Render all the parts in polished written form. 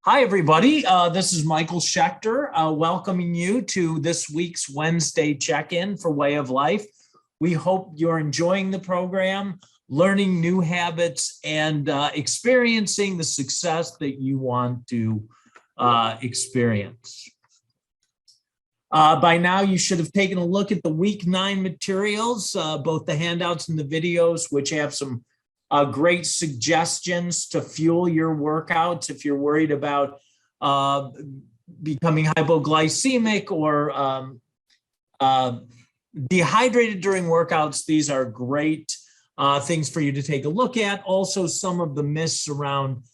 Hi, everybody. This is Michael Schechter, welcoming you to this week's Wednesday check-in for Way of Life. We hope you're enjoying the program, learning new habits, and experiencing the success that you want to experience. By now, you should have taken a look at the week 9 materials, both the handouts and the videos, which have some great suggestions to fuel your workouts if you're worried about becoming hypoglycemic or dehydrated during workouts. These are great things for you to take a look at. Also, some of the myths around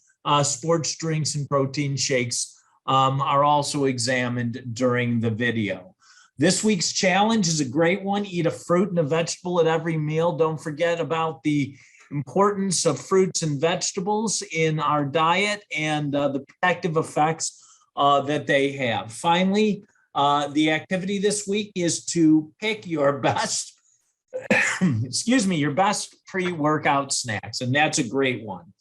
sports drinks and protein shakes are also examined during the video. This week's challenge is a great one. Eat a fruit and a vegetable at every meal. Don't forget about the importance of fruits and vegetables in our diet and the protective effects that they have. Finally, the activity this week is to pick your best, your best pre-workout snacks, and that's a great one.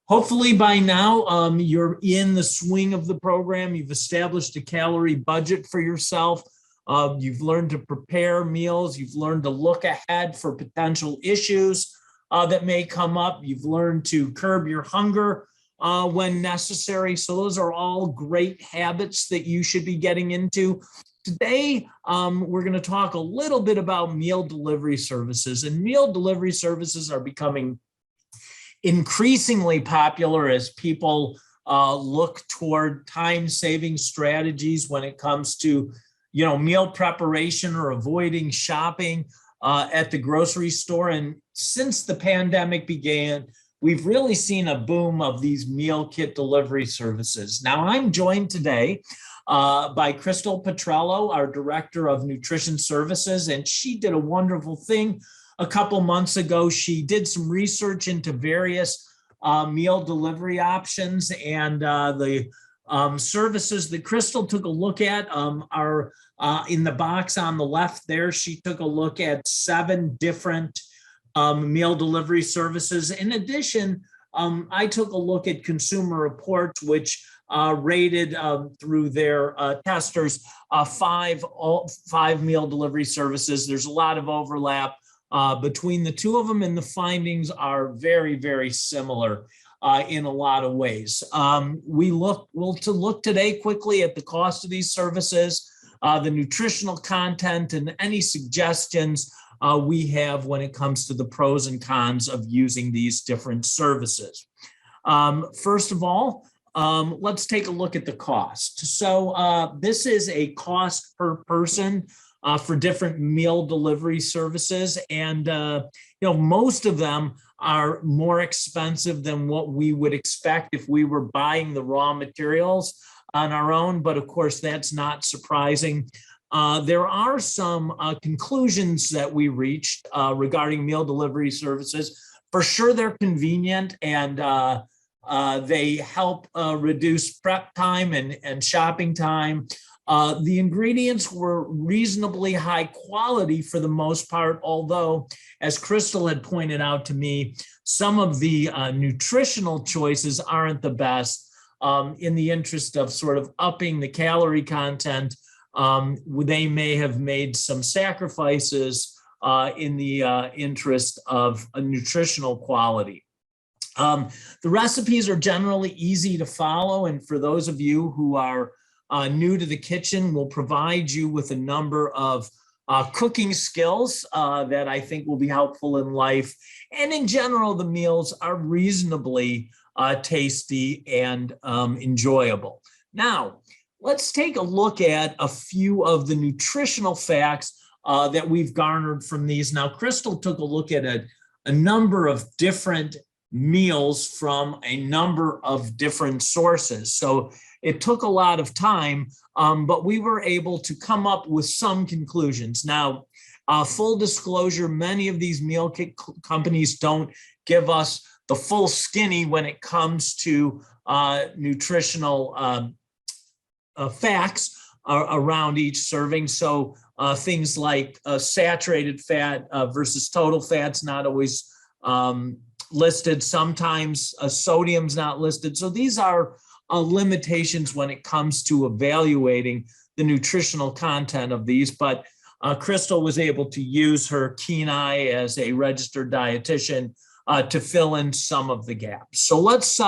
Hopefully by now, you're in the swing of the program. You've established a calorie budget for yourself. You've learned to prepare meals. You've learned to look ahead for potential issues that may come up. You've learned to curb your hunger when necessary. So those are all great habits that you should be getting into. Today, we're going to talk a little bit about meal delivery services. And meal delivery services are becoming increasingly popular as people look toward time-saving strategies when it comes to, meal preparation or avoiding shopping at the grocery store. And since the pandemic began, we've really seen a boom of these meal kit delivery services. Now, I'm joined today by Crystal Petrello, our Director of Nutrition Services, and she did a wonderful thing a couple months ago. She did some research into various meal delivery options, and the services that Crystal took a look at are in the box on the left there. She took a look at 7 different meal delivery services. In addition, I took a look at Consumer Reports, which rated through their testers 5 meal delivery services. There's a lot of overlap between the two of them, and the findings are very, very similar in a lot of ways. We'll look today quickly at the cost of these services, the nutritional content, and any suggestions we have when it comes to the pros and cons of using these different services. First of all, let's take a look at the cost. So this is a cost per person for different meal delivery services. And, most of them are more expensive than what we would expect if we were buying the raw materials on our own. But of course, that's not surprising. There are some conclusions that we reached regarding meal delivery services. For sure, they're convenient and they help reduce prep time and shopping time. The ingredients were reasonably high quality for the most part, although, as Crystal had pointed out to me, some of the nutritional choices aren't the best. In the interest of sort of upping the calorie content, they may have made some sacrifices in the interest of a nutritional quality. The recipes are generally easy to follow, and for those of you who are new to the kitchen, we'll provide you with a number of cooking skills that I think will be helpful in life. And in general, the meals are reasonably tasty and enjoyable. Now, let's take a look at a few of the nutritional facts that we've garnered from these. Now, Crystal took a look at a number of different meals from a number of different sources. So it took a lot of time, but we were able to come up with some conclusions. Now, full disclosure, many of these meal kit companies don't give us the full skinny when it comes to nutritional facts around each serving. So things like saturated fat versus total fat's not always listed. Sometimes sodium's not listed. So these are limitations when it comes to evaluating the nutritional content of these, but Crystal was able to use her keen eye as a registered dietitian to fill in some of the gaps. So let's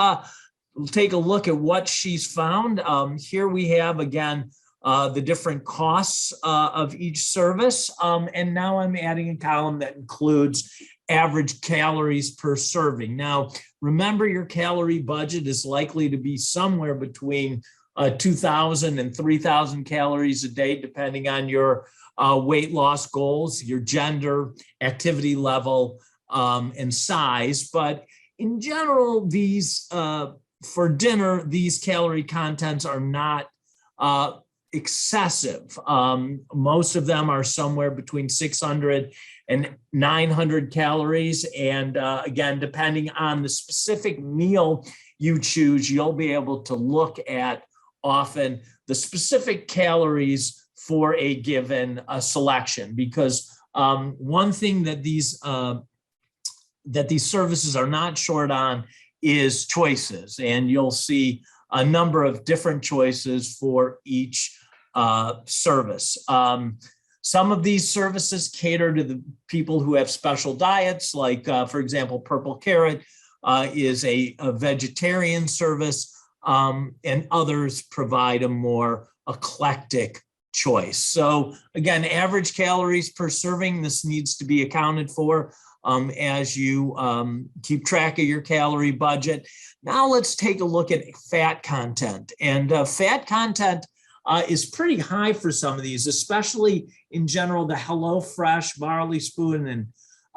take a look at what she's found. Here we have, again, the different costs of each service. And now I'm adding a column that includes average calories per serving. Now, remember, your calorie budget is likely to be somewhere between 2,000 and 3,000 calories a day, depending on your weight loss goals, your gender, activity level, and size. But in general, these for dinner, these calorie contents are not excessive. Most of them are somewhere between 600 and 900 calories. And again, depending on the specific meal you choose, you'll be able to look at often the specific calories for a given selection, because one thing that these services are not short on is choices, and you'll see a number of different choices for each service. Some of these services cater to the people who have special diets, like for example, Purple Carrot is a vegetarian service, and others provide a more eclectic choice. So again, average calories per serving, this needs to be accounted for as you keep track of your calorie budget. Now let's take a look at fat content. And fat content is pretty high for some of these, especially in general. The HelloFresh, Barley Spoon,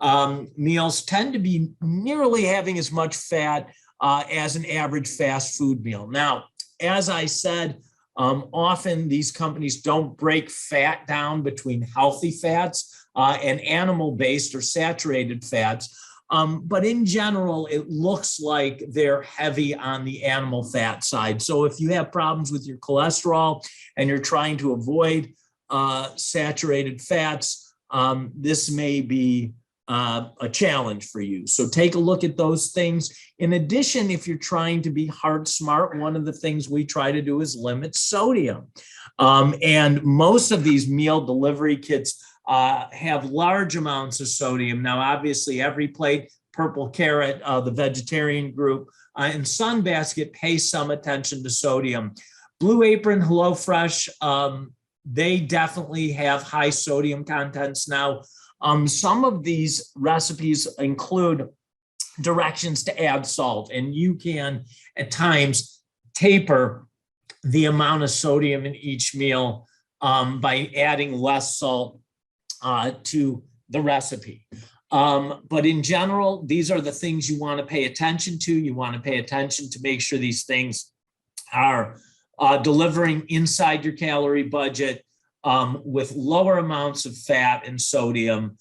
and meals tend to be nearly having as much fat as an average fast food meal. Now, as I said, often these companies don't break fat down between healthy fats and animal-based or saturated fats. But in general, it looks like they're heavy on the animal fat side. So if you have problems with your cholesterol and you're trying to avoid saturated fats, this may be a challenge for you. So take a look at those things. In addition, if you're trying to be heart smart, one of the things we try to do is limit sodium. And most of these meal delivery kits have large amounts of sodium. Now, obviously, Every Plate, Purple Carrot, the vegetarian group, and Sunbasket pay some attention to sodium. Blue Apron, HelloFresh, they definitely have high sodium contents now. Some of these recipes include directions to add salt, and you can at times taper the amount of sodium in each meal by adding less salt to the recipe. But in general, these are the things you want to pay attention to. You want to pay attention to make sure these things are delivering inside your calorie budget with lower amounts of fat and sodium.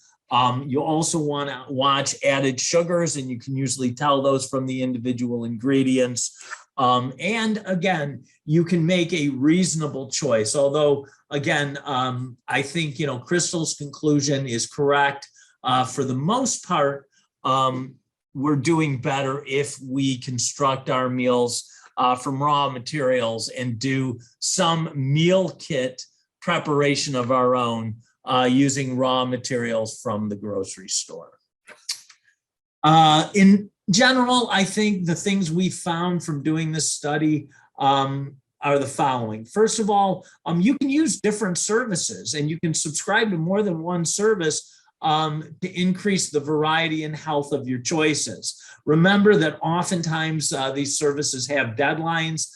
You also want to watch added sugars, and you can usually tell those from the individual ingredients. And again, you can make a reasonable choice. Although, again, I think, Crystal's conclusion is correct. For the most part, we're doing better if we construct our meals from raw materials and do some meal kit preparation of our own using raw materials from the grocery store. In general, I think the things we found from doing this study are the following. First of all, you can use different services, and you can subscribe to more than one service to increase the variety and health of your choices. Remember that oftentimes these services have deadlines,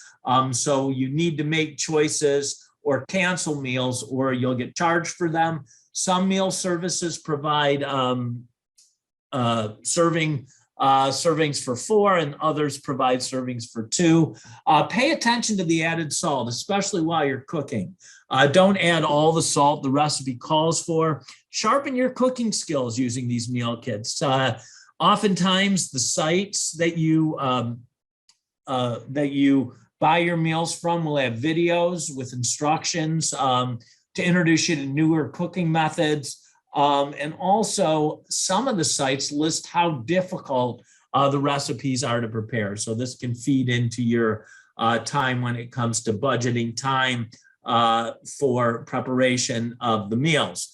so you need to make choices or cancel meals, or you'll get charged for them. Some meal services provide servings for 4, and others provide servings for 2. Pay attention to the added salt, especially while you're cooking. Don't add all the salt the recipe calls for. Sharpen your cooking skills using these meal kits. Oftentimes, the sites that you buy your meals from will have videos with instructions to introduce you to newer cooking methods. And also, some of the sites list how difficult the recipes are to prepare. So this can feed into your time when it comes to budgeting time for preparation of the meals.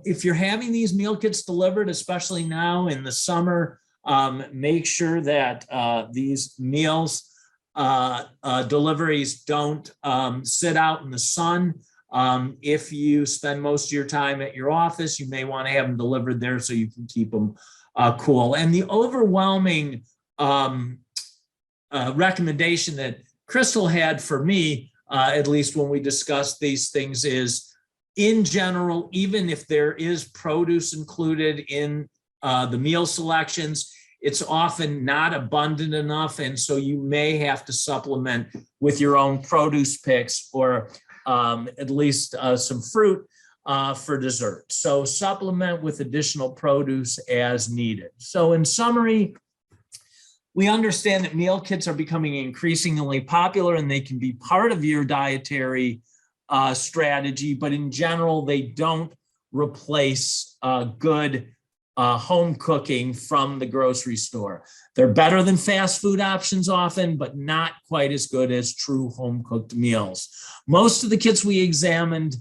If you're having these meal kits delivered, especially now in the summer, make sure that these meals deliveries don't sit out in the sun. If you spend most of your time at your office, you may want to have them delivered there so you can keep them cool. And the overwhelming recommendation that Crystal had for me, at least when we discussed these things, is in general, even if there is produce included in the meal selections, it's often not abundant enough. And so you may have to supplement with your own produce picks or at least some fruit for dessert. So supplement with additional produce as needed. So in summary, we understand that meal kits are becoming increasingly popular and they can be part of your dietary strategy, but in general, they don't replace good home cooking from the grocery store. They're better than fast food options often, but not quite as good as true home cooked meals. Most of the kits we examined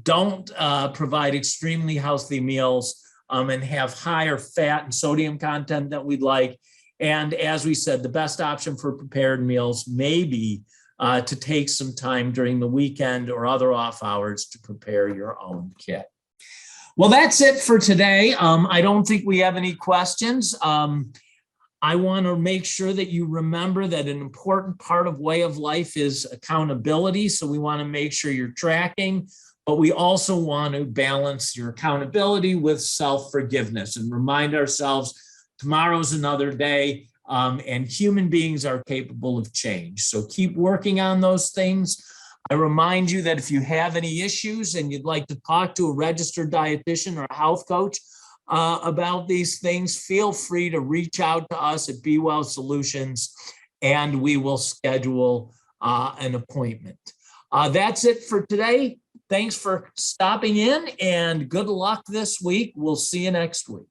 don't provide extremely healthy meals and have higher fat and sodium content that we'd like. And as we said, the best option for prepared meals may be to take some time during the weekend or other off hours to prepare your own kit. Well, that's it for today. I don't think we have any questions. I want to make sure that you remember that an important part of way of life is accountability. So we want to make sure you're tracking, but we also want to balance your accountability with self-forgiveness and remind ourselves tomorrow's another day, and human beings are capable of change. So keep working on those things. I remind you that if you have any issues and you'd like to talk to a registered dietitian or a health coach about these things, feel free to reach out to us at Be Well Solutions and we will schedule an appointment. That's it for today. Thanks for stopping in and good luck this week. We'll see you next week.